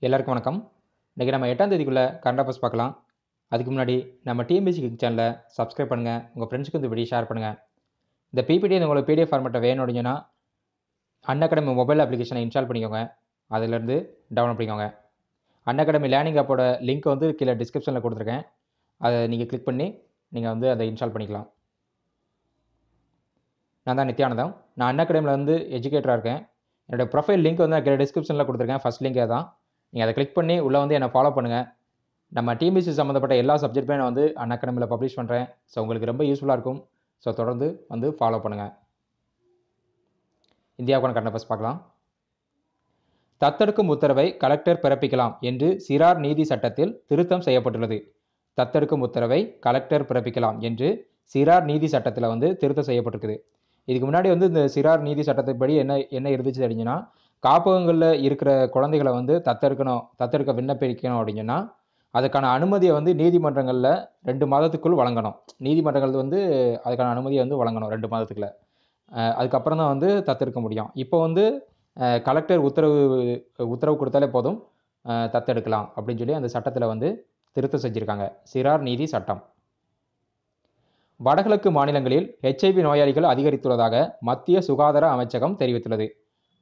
எல்லாருக்கும் வணக்கம். இன்னைக்கு நம்ம 8ஆம் தேதிக்குள்ள கரண்ட் அஃபேர்ஸ் பார்க்கலாம். அதுக்கு முன்னாடி நம்ம டிஎன்பிஎஸ்சி கிக் சேனலை சப்ஸ்கிரைப் பண்ணுங்க. உங்க ஃப்ரெண்ட்ஸ்க்கு இந்த வீடியோ ஷேர் பண்ணுங்க. இந்த பிபிடி உங்களுக்கு பிடிஎஃப் ஃபார்மேட்டில் வேணும் அப்படின்னா அன்அகாடமி மொபைல் அப்ளிகேஷனை இன்ஸ்டால் பண்ணிக்கோங்க. அதிலிருந்து டவுன்லோட் பண்ணிக்கோங்க. அன்அகாடமி லேர்னிங் ஆப்போட லிங்க் வந்து கீழே டிஸ்கிரிப்ஷனில் கொடுத்துருக்கேன். அதை நீங்கள் கிளிக் பண்ணி நீங்கள் வந்து அதை இன்ஸ்டால் பண்ணிக்கலாம். நான் தான் நித்யானந்தம். நான் அன்அகாடமியில் வந்து எஜுகேட்டராக இருக்கேன். என்னோட ப்ரொஃபைல் லிங்க் வந்து கீழே டிஸ்கிரிப்ஷனில் கொடுத்துருக்கேன். ஃபஸ்ட் லிங்கே தான். நீங்கள் அதை கிளிக் பண்ணி உள்ளே வந்து என்னை ஃபாலோ பண்ணுங்கள். நம்ம டிஎன்பிஎஸ்சி சம்மந்தப்பட்ட எல்லா சப்ஜெக்ட்டுமே நான் வந்து அன்அகாடமியில் பப்ளிஷ் பண்ணுறேன். ஸோ உங்களுக்கு ரொம்ப யூஸ்ஃபுல்லாக இருக்கும். ஸோ தொடர்ந்து வந்து ஃபாலோ பண்ணுங்கள். இந்தியாவுக்கான கரண்ட் அஃபேர்ஸ் பார்க்கலாம். தத்தெடுக்கும் உத்தரவை கலெக்டர் பிறப்பிக்கலாம் என்று சிறார் நீதி சட்டத்தில் திருத்தம் செய்யப்பட்டுள்ளது. தத்தெடுக்கும் உத்தரவை கலெக்டர் பிறப்பிக்கலாம் என்று சிறார் நீதி சட்டத்தில் வந்து திருத்தம் செய்யப்பட்டிருக்குது. இதுக்கு முன்னாடி வந்து இந்த சிறார் நீதி சட்டத்தின்படி என்ன இருந்துச்சு அப்படின்னா, காப்பகங்களில் இருக்கிற குழந்தைகளை வந்து தத்தெடுக்க விண்ணப்பிக்கணும் அப்படின்னா அதுக்கான அனுமதியை வந்து நீதிமன்றங்களில் 2 மாதத்துக்குள் வழங்கணும். நீதிமன்றங்கள் வந்து அதுக்கான அனுமதியை வந்து வழங்கணும் 2 மாதத்துக்குள்ள. அதுக்கப்புறம் தான் வந்து தத்தெடுக்க முடியும். இப்போ வந்து கலெக்டர் உத்தரவு கொடுத்தாலே போதும், தத்தெடுக்கலாம் அப்படின்னு சொல்லி அந்த சட்டத்தில் வந்து திருத்தம் செஞ்சுருக்காங்க. சிறார் நீதி சட்டம். வடகிழக்கு மாநிலங்களில் HIV நோயாளிகள் அதிகரித்துள்ளதாக மத்திய சுகாதார அமைச்சகம் தெரிவித்துள்ளது.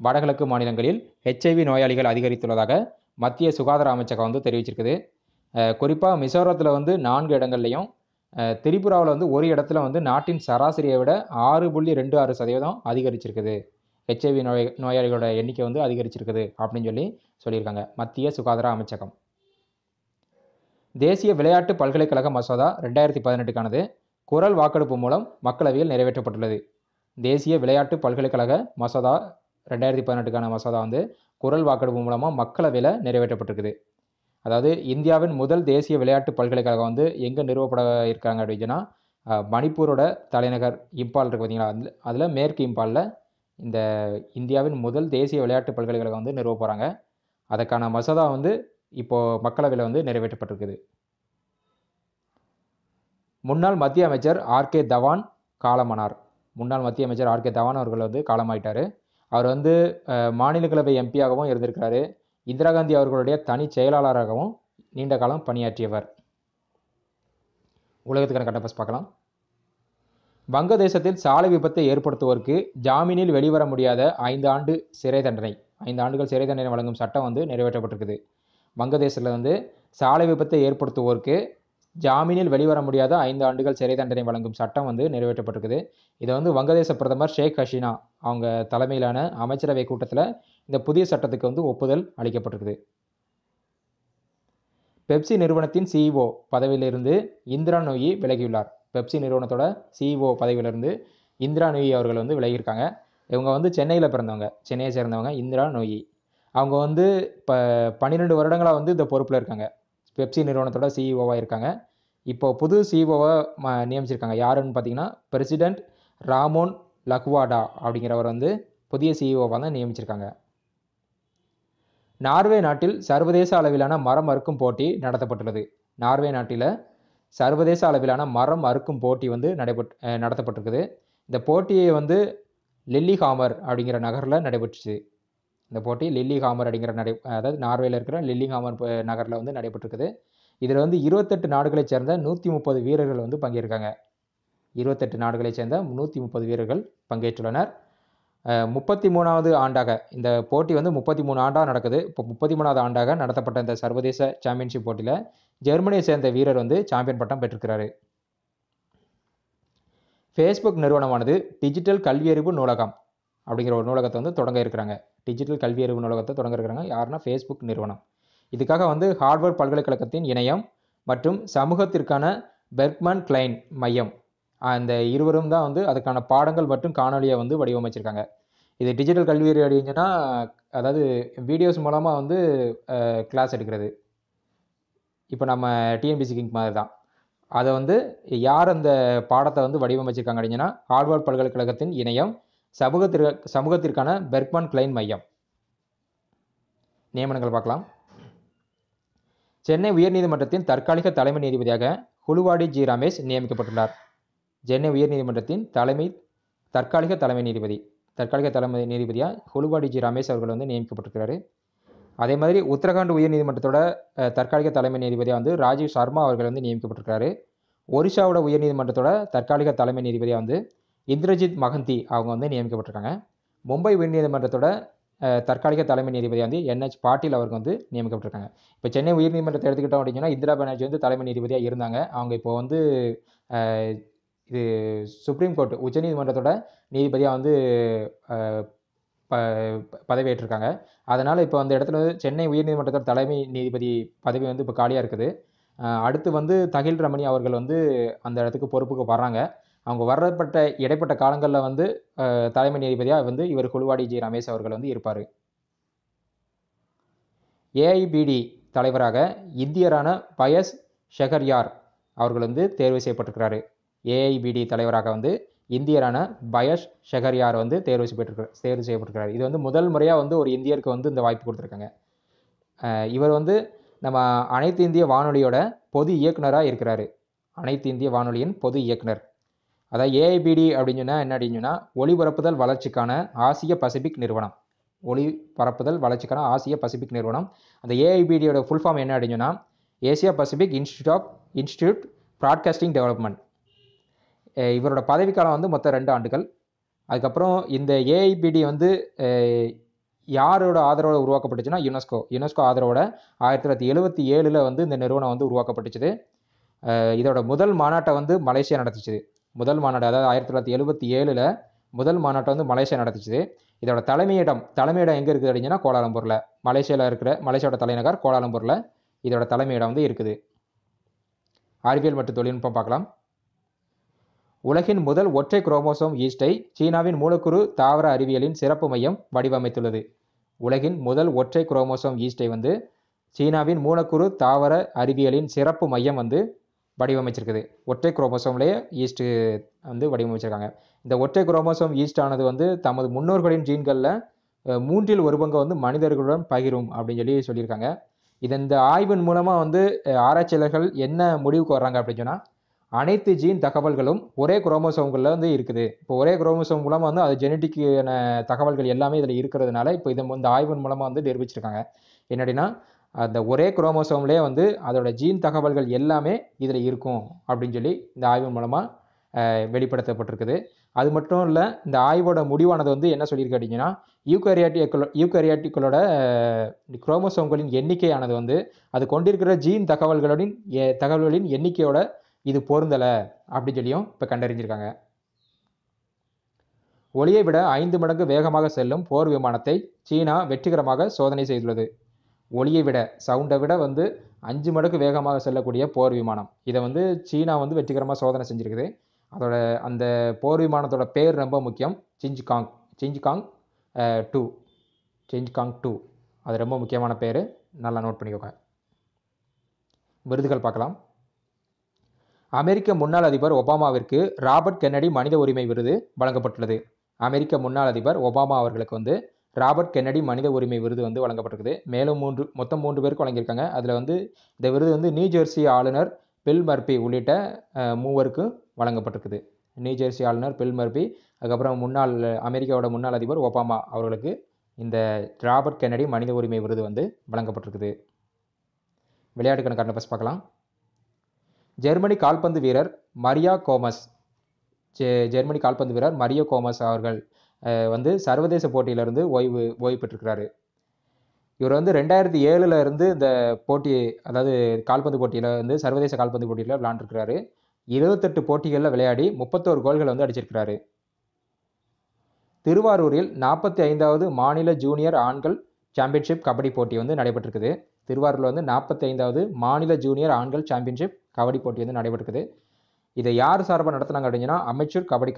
வடகிழக்கு மாநிலங்களில் HIV நோயாளிகள் அதிகரித்துள்ளதாக மத்திய சுகாதார அமைச்சகம் வந்து தெரிவிச்சிருக்குது. குறிப்பாக மிசோரத்தில் வந்து 4 இடங்கள்லையும், திரிபுராவில் வந்து ஒரு இடத்துல வந்து நாட்டின் சராசரியை விட 6.26% அதிகரிச்சிருக்குது. HIV நோயாளிகளோட எண்ணிக்கை வந்து அதிகரிச்சிருக்குது அப்படின்னு சொல்லியிருக்காங்க மத்திய சுகாதார அமைச்சகம். தேசிய விளையாட்டு பல்கலைக்கழக மசோதா 2018க்கானது குரல் வாக்கெடுப்பு மூலம் மக்களவையில் நிறைவேற்றப்பட்டுள்ளது. தேசிய விளையாட்டு பல்கலைக்கழக மசோதா 2018க்கான மசோதா வந்து குரல் வாக்கெடுப்பு மூலமாக மக்களவையில் நிறைவேற்றப்பட்டிருக்குது. அதாவது இந்தியாவின் முதல் தேசிய விளையாட்டு பல்கலைக்கழகம் வந்து எங்கே நிறுவப்பட இருக்காங்க அப்படின்னா, மணிப்பூரோட தலைநகர் இம்பால் இருக்குது பார்த்தீங்களா, அதில் மேற்கு இம்பாலில் இந்த இந்தியாவின் முதல் தேசிய விளையாட்டு பல்கலைக்கழகம் வந்து நிறுவ போகிறாங்க. அதற்கான மசோதா வந்து இப்போது மக்களவையில் வந்து நிறைவேற்றப்பட்டிருக்குது. முன்னாள் மத்திய அமைச்சர் R.K. தவான் காலமானார். முன்னாள் மத்திய அமைச்சர் R.K. தவான் அவர்கள் வந்து காலமாயிட்டார். அவர் வந்து மாநிலங்களவை எம்பியாகவும் இருந்திருக்கிறாரு. இந்திரா காந்தி அவர்களுடைய தனி செயலாளராகவும் நீண்ட காலம் பணியாற்றியவர். உலகத்துக்கான கரண்ட் அஃபேர்ஸ் பார்க்கலாம். வங்கதேசத்தில் சாலை விபத்தை ஏற்படுத்துவோருக்கு ஜாமீனில் வெளிவர முடியாத 5 ஆண்டுகள் சிறை தண்டனை வழங்கும் சட்டம் வந்து நிறைவேற்றப்பட்டிருக்குது. வங்கதேசத்தில் வந்து சாலை விபத்தை ஏற்படுத்துவோருக்கு ஜாமீனில் வெளிவர முடியாத 5 ஆண்டுகள் சிறை தண்டனை வழங்கும் சட்டம் வந்து நிறைவேற்றப்பட்டிருக்குது. இதை வந்து வங்கதேச பிரதமர் ஷேக் ஹசீனா அவங்க தலைமையிலான அமைச்சரவை கூட்டத்தில் இந்த புதிய சட்டத்துக்கு வந்து ஒப்புதல் அளிக்கப்பட்டிருக்குது. பெப்சி நிறுவனத்தின் CEO பதவியிலிருந்து இந்திரா நூயி விலகியுள்ளார். பெப்சி நிறுவனத்தோட CEO பதவியிலிருந்து இந்திரா நூயி அவர்கள் வந்து விலகியிருக்காங்க. இவங்க வந்து சென்னையில் பிறந்தவங்க, சென்னையை சேர்ந்தவங்க இந்திரா நூயி. அவங்க வந்து இப்போ 12 வருடங்களாக வந்து இந்த பொறுப்பில் இருக்காங்க. பெப்சி நிறுவனத்தோட CEOவாக இருக்காங்க. இப்போ புது CEOவை நியமிச்சிருக்காங்க. யாருன்னு பார்த்தீங்கன்னா, பிரசிடென்ட் ராமோன் லக்வாடா அப்படிங்கிறவர் வந்து புதிய CEOவாக தான் நியமிச்சிருக்காங்க. நார்வே நாட்டில் சர்வதேச அளவிலான மரம் அறுக்கும் போட்டி நடத்தப்பட்டுள்ளது. நார்வே நாட்டில் சர்வதேச அளவிலான மரம் அறுக்கும் போட்டி வந்து நடத்தப்பட்டிருக்குது. இந்த போட்டியை வந்து லில்லிஹாமர் அப்படிங்கிற நகரில் நடைபெற்றுச்சு. இந்த போட்டி லில்லிஹாமர் அப்படிங்கிற அதாவது நார்வேல இருக்கிற லில்லிஹாமர் நகரில் வந்து நடைபெற்றிருக்குது. இதில் வந்து 28 நாடுகளைச் சேர்ந்த 130 வீரர்கள் வந்து பங்கேற்காங்க. 28 நாடுகளைச் சேர்ந்த 130 வீரர்கள் பங்கேற்றுள்ளனர். 33வது ஆண்டாக இந்த போட்டி வந்து 33 ஆண்டாக நடக்குது. இப்போ 33வது ஆண்டாக நடத்தப்பட்ட இந்த சர்வதேச சாம்பியன்ஷிப் போட்டியில் ஜெர்மனியை சேர்ந்த வீரர் வந்து சாம்பியன் பட்டம் பெற்றிருக்கிறாரு. ஃபேஸ்புக் நிறுவனமானது டிஜிட்டல் கல்வியறிவு நூலகம் அப்படிங்கிற ஒரு நூலகத்தை வந்து தொடங்க இருக்கிறாங்க. டிஜிட்டல் கல்வியறிவு நூலகத்தை தொடங்க இருக்கிறாங்க. யாருன்னா ஃபேஸ்புக் நிறுவனம். இதுக்காக வந்து ஹார்வர்ட் பல்கலைக்கழகத்தின் இணையம் மற்றும் சமூகத்திற்கான பெர்க்மன் கிளைன் மையம், அந்த இருவரும் தான் வந்து அதுக்கான பாடங்கள் மற்றும் காணொலியை வந்து வடிவமைச்சிருக்காங்க. இது டிஜிட்டல் கல்வியறிவு அப்படின்னா, அதாவது வீடியோஸ் மூலமாக வந்து கிளாஸ் எடுக்கிறது. இப்போ நம்ம டிஎன்பிஎஸ்சி கிங் மாதிரி தான். அதை வந்து யார் அந்த பாடத்தை வந்து வடிவமைச்சிருக்காங்க அப்படின்னா, ஹார்வர்ட் பல்கலைக்கழகத்தின் இணையம் சமூகத்திற்கான பெர்க்மன் கிளைன் மையம். நியமனங்கள் பார்க்கலாம். சென்னை உயர்நீதிமன்றத்தின் தற்காலிக தலைமை நீதிபதியாக ஹுலுவாடி ஜி ரமேஷ் நியமிக்கப்பட்டுள்ளார். சென்னை உயர்நீதிமன்றத்தின் தற்காலிக தலைமை நீதிபதியாக ஹுலுவாடி ஜி ரமேஷ் அவர்கள் வந்து நியமிக்கப்பட்டிருக்கிறாரு. அதே மாதிரி உத்தரகாண்ட் உயர்நீதிமன்றத்தோட தற்காலிக தலைமை நீதிபதியாக வந்து ராஜீவ் சர்மா அவர்கள் வந்து நியமிக்கப்பட்டிருக்காரு. ஒரிஷாவோட உயர்நீதிமன்றத்தோட தற்காலிக தலைமை நீதிபதியாக வந்து இந்திரஜித் மகந்தி அவங்க வந்து நியமிக்கப்பட்டிருக்காங்க. மும்பை உயர்நீதிமன்றத்தோட தற்காலிக தலைமை நீதிபதியாக வந்து என்ஹெச் பாட்டீல் அவர்கள் வந்து நியமிக்கப்பட்டிருக்காங்க. இப்போ சென்னை உயர்நீதிமன்றத்தை எடுத்துக்கிட்டோம் அப்படின்னா இந்திரா பானர்ஜி வந்து தலைமை நீதிபதியாக இருந்தாங்க. அவங்க இப்போ வந்து இது சுப்ரீம் கோர்ட் உச்சநீதிமன்றத்தோட நீதிபதியாக வந்து பதவியேற்றிருக்காங்க. அதனால் இப்போ அந்த இடத்துல சென்னை உயர்நீதிமன்றத்தோட தலைமை நீதிபதி பதவி வந்து இப்போ காலியாக இருக்குது. அடுத்து வந்து தஹில் ரமணி அவர்கள் வந்து அந்த இடத்துக்கு பொறுப்புக்கு வர்றாங்க. அவங்க இடைப்பட்ட காலங்களில் வந்து தலைமை நீதிபதியாக வந்து இவர் குலுவாடி ஜி ரமேஷ் அவர்கள் வந்து இருப்பார். ஏஐபிடி தலைவராக இந்தியரான பயஸ் ஷெகர்யார் அவர்கள் வந்து தேர்வு செய்யப்பட்டிருக்கிறாரு. ஏஐபிடி தலைவராக வந்து இந்தியரான பயஸ் ஷெகர்யார் வந்து தேர்வு செய்யப்பட்டிருக்கிறார். இது வந்து முதல் முறையாக வந்து ஒரு இந்தியருக்கு வந்து இந்த வாய்ப்பு கொடுத்துருக்காங்க. இவர் வந்து நம்ம அனைத்து இந்திய வானொலியோட பொது இயக்குனராக இருக்கிறாரு. அனைத்து இந்திய வானொலியின் பொது இயக்குனர். அதாவது ஏஐபிடி அப்படின்னு சொன்னால் என்ன அப்படின்னு சொன்னால் ஒளிபரப்புதல் வளர்ச்சிக்கான ஆசிய பசிபிக் நிறுவனம். ஒளிபரப்புதல் வளர்ச்சிக்கான ஆசிய பசிபிக் நிறுவனம். அந்த ஏஐபிடியோட ஃபுல் ஃபார்ம் என்ன அப்படின்னு சொன்னால் Asia Pacific institute broadcasting development. இவரோட பதவிக்காலம் வந்து மொத்தம் 2 ஆண்டுகள். அதுக்கப்புறம் இந்த ஏஐபிடி வந்து யாரோட ஆதரவோடு உருவாக்கப்பட்டுச்சுன்னா யுனெஸ்கோ ஆதரவோட 1977 வந்து இந்த நிறுவனம் வந்து உருவாக்கப்பட்டுச்சு. இதோட முதல் மாநாட்டை வந்து மலேசியா நடத்துச்சு. முதல் மாநாடு அதாவது 1977 முதல் மாநாட்டை வந்து மலேசியா நடத்துச்சு. இதோட தலைமையிடம் எங்கே இருக்குது அப்படின்னா கோலாலம்பூரில். மலேசியாவோட தலைநகர் கோலாலம்பூரில் இதோட தலைமையிடம் வந்து இருக்குது. அறிவியல் மற்றும் தொழில்நுட்பம் பார்க்கலாம். உலகின் முதல் ஒற்றை குரோமோசோம் ஈஸ்டை சீனாவின் மூலக்கூறு தாவர அறிவியலின் சிறப்பு மையம் வடிவமைத்துள்ளது. உலகின் முதல் ஒற்றை குரோமோசோம் ஈஸ்டை வந்து சீனாவின் மூலக்கூறு தாவர அறிவியலின் சிறப்பு மையம் வந்து வடிவமைச்சிருக்குது. ஒற்றை குரோமோசோம்லேயே ஈஸ்ட்டு வந்து வடிவமைச்சிருக்காங்க. இந்த ஒற்றை குரோமோசோம் ஈஸ்ட் ஆனது வந்து தமது முன்னோர்களின் ஜீன்களில் 3/4 வந்து மனிதர்களுடன் பகிரும் அப்படின்னு சொல்லியிருக்காங்க. இந்த ஆய்வின் மூலமாக வந்து ஆராய்ச்சியாளர்கள் என்ன முடிவுக்கு வர்றாங்க அப்படின்னு சொன்னால் அனைத்து ஜீன் தகவல்களும் ஒரே குரோமோசோம்களில் வந்து இருக்குது. இப்போ ஒரே குரோமோசோம் மூலமாக வந்து அது ஜெனட்டிக்கான தகவல்கள் எல்லாமே இதில் இருக்கிறதுனால இப்போ இந்த ஆய்வின் மூலமாக வந்து நிரூபிச்சிருக்காங்க. என்னடினா அந்த ஒரே குரோமோசோம்லேயே வந்து அதோட ஜீன் தகவல்கள் எல்லாமே இதில் இருக்கும் அப்படின்னு சொல்லி இந்த ஆய்வின் மூலமாக வெளிப்படுத்தப்பட்டிருக்குது. அது மட்டும் இல்லை, இந்த ஆய்வோட முடிவானது வந்து என்ன சொல்லியிருக்கு அப்படின்னா யூகரியாட்டிகளோட குரோமோசோம்களின் எண்ணிக்கையானது வந்து அது கொண்டிருக்கிற ஜீன் தகவல்களின் எண்ணிக்கையோட இது பொருந்தலை அப்படின்னு சொல்லியும் இப்போ கண்டறிஞ்சிருக்காங்க. ஒளியை விட 5 மடங்கு வேகமாக செல்லும் போர் விமானத்தை சீனா வெற்றிகரமாக சோதனை செய்துள்ளது. ஒளியை விட சவுண்டை விட வந்து 5 மடங்கு வேகமாக செல்லக்கூடிய போர் விமானம் இதை வந்து சீனா வந்து வெற்றிகரமாக சோதனை செஞ்சுருக்குது. அந்த போர் விமானத்தோட பேர் ரொம்ப முக்கியம். சிஞ்ச்காங் 2 அது ரொம்ப முக்கியமான பேர், நல்லா நோட் பண்ணிக்கோங்க. விருதுகள் பார்க்கலாம். அமெரிக்க முன்னாள் அதிபர் ஒபாமாவிற்கு ராபர்ட் கென்னடி மனித உரிமை விருது வழங்கப்பட்டுள்ளது. அமெரிக்க முன்னாள் அதிபர் ஒபாமா அவர்களுக்கு வந்து ராபர்ட் கென்னடி மனித உரிமை விருது வந்து வழங்கப்பட்டிருக்குது. மேலும் மொத்தம் 3 பேருக்கு வழங்கியிருக்காங்க. அதில் வந்து இந்த விருது வந்து நியூஜெர்சி ஆளுநர் பில் மர்பி உள்ளிட்ட 3 வழங்கப்பட்டிருக்குது. நியூஜெர்சி ஆளுநர் பில் மர்பி, அதுக்கப்புறம் அமெரிக்காவோட முன்னாள் அதிபர் ஒபாமா அவர்களுக்கு இந்த ராபர்ட் கென்னடி மனித உரிமை விருது வந்து வழங்கப்பட்டிருக்குது. விளையாட்டுக்கான கரண்ட் பஸ் பார்க்கலாம். ஜெர்மனி கால்பந்து வீரர் மரியா கோமஸ் அவர்கள் வந்து சர்வதேச போட்டியிலிருந்து ஓய்வு பெற்றிருக்கிறாரு. இவர் வந்து 2007 இருந்து இந்த போட்டி, அதாவது கால்பந்து போட்டியில் வந்து சர்வதேச கால்பந்து போட்டியில் விளையாண்டுருக்கிறாரு. 28 போட்டிகளில் விளையாடி 31 கோல்கள் வந்து அடிச்சிருக்கிறாரு. திருவாரூரில் 45வது மாநில ஜூனியர் ஆண்கள் சாம்பியன்ஷிப் கபடி போட்டி வந்து நடைபெற்றிருக்குது. திருவாரூரில் வந்து 45வது மாநில ஜூனியர் ஆண்கள் சாம்பியன்ஷிப் கபடி போட்டி வந்து நடைபெற்றிருக்குது. இதை யார் சார்பாக நடத்தினாங்க அப்படின்னா அமைச்சர் கபடி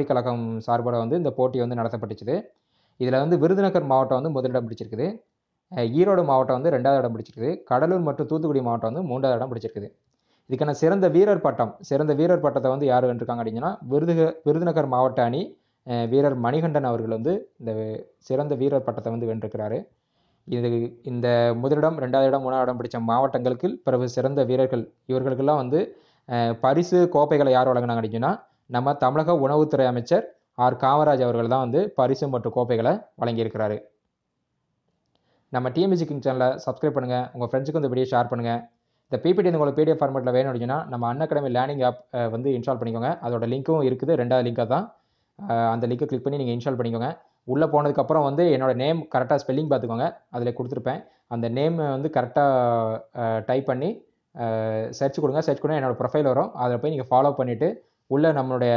கழகம் சார்பாக வந்து இந்த போட்டி வந்து நடத்தப்பட்டுச்சு. இதில் வந்து விருதுநகர் மாவட்டம் வந்து முதலிடம் பிடிச்சிருக்குது. ஈரோடு மாவட்டம் வந்து 2வது இடம் பிடிச்சிருக்குது. கடலூர் மற்றும் தூத்துக்குடி மாவட்டம் வந்து 3வது இடம் பிடிச்சிருக்குது. இதுக்கான சிறந்த வீரர் பட்டத்தை வந்து யார் வென்றிருக்காங்க அப்படின்னா விருதுநகர் மாவட்ட அணி வீரர் மணிகண்டன் அவர்கள் வந்து இந்த சிறந்த வீரர் பட்டத்தை வந்து வென்றிருக்கிறாரு. இந்த முதலிடம், 2வது இடம், 3வது இடம் பிடிச்ச மாவட்டங்களுக்கு பிறகு சிறந்த வீரர்கள் இவர்களுக்கெல்லாம் வந்து பரிசு கோப்பைகளை யார் வழங்கினாங்க அப்படின்னா நம்ம தமிழக உணவுத்துறை அமைச்சர் ஆர் காமராஜ் அவர்கள் தான் வந்து பரிசு மற்றும் கோப்பைகளை வழங்கியிருக்கிறாரு. நம்ம டிஎம்பிசி கிங் சேனலை சப்ஸ்கிரைப் பண்ணுங்கள். உங்கள் ஃப்ரெண்ட்ஸுக்கு இந்த வீடியோ ஷேர் பண்ணுங்கள். இந்த பிபிடி வந்து உங்களுக்கு பிடிஎஃப் ஃபார்மேட்டில் வேணும் அப்படின்னா நம்ம அன்அகாடமி லேர்னிங் ஆப் வந்து இன்ஸ்டால் பண்ணிக்கோங்க. அதோட லிங்க்கும் இருக்குது. 2வது லிங்காக தான். அந்த லிங்கை கிளிக் பண்ணி நீங்கள் இன்ஸ்டால் பண்ணிக்கோங்க. உள்ளே போனதுக்கப்புறம் வந்து என்னோட நேம் கரெக்டாக ஸ்பெல்லிங் பார்த்துக்கோங்க. அதில் கொடுத்துருப்பேன். அந்த நேம் வந்து கரெக்டாக டைப் பண்ணி சர்ச் கொடுங்க. சர்ச் பண்ணால் என்னோடய ப்ரொஃபைல் வரும். அதில் போய் நீங்கள் ஃபாலோ பண்ணிவிட்டு உள்ளே நம்மளுடைய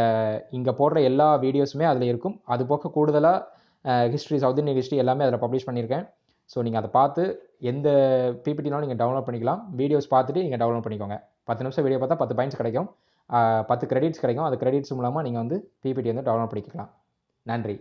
இங்கே போடுற எல்லா வீடியோஸுமே அதில் இருக்கும். அது போக கூடுதலாக ஹிஸ்ட்ரி, சவுத் இந்தியன் ஹிஸ்ட்ரி எல்லாமே அதில் பப்ளிஷ் பண்ணியிருக்கேன். ஸோ நீங்கள் அதை பார்த்து எந்த பிபிடினாலும் நீங்கள் டவுன்லோட் பண்ணிக்கலாம். வீடியோஸ் பார்த்துட்டு நீங்கள் டவுன்லோட் பண்ணிக்கோங்க. 10 நிமிஷம் வீடியோ பார்த்தா 10 பாயிண்ட்ஸ் கிடைக்கும். 10 கிரெடிட்ஸ் கிடைக்கும். அந்த கிரெடிட்ஸ் மூலமாக நீங்கள் வந்து பிபிடி வந்து டவுன்லோட் பண்ணிக்கலாம். நன்றி.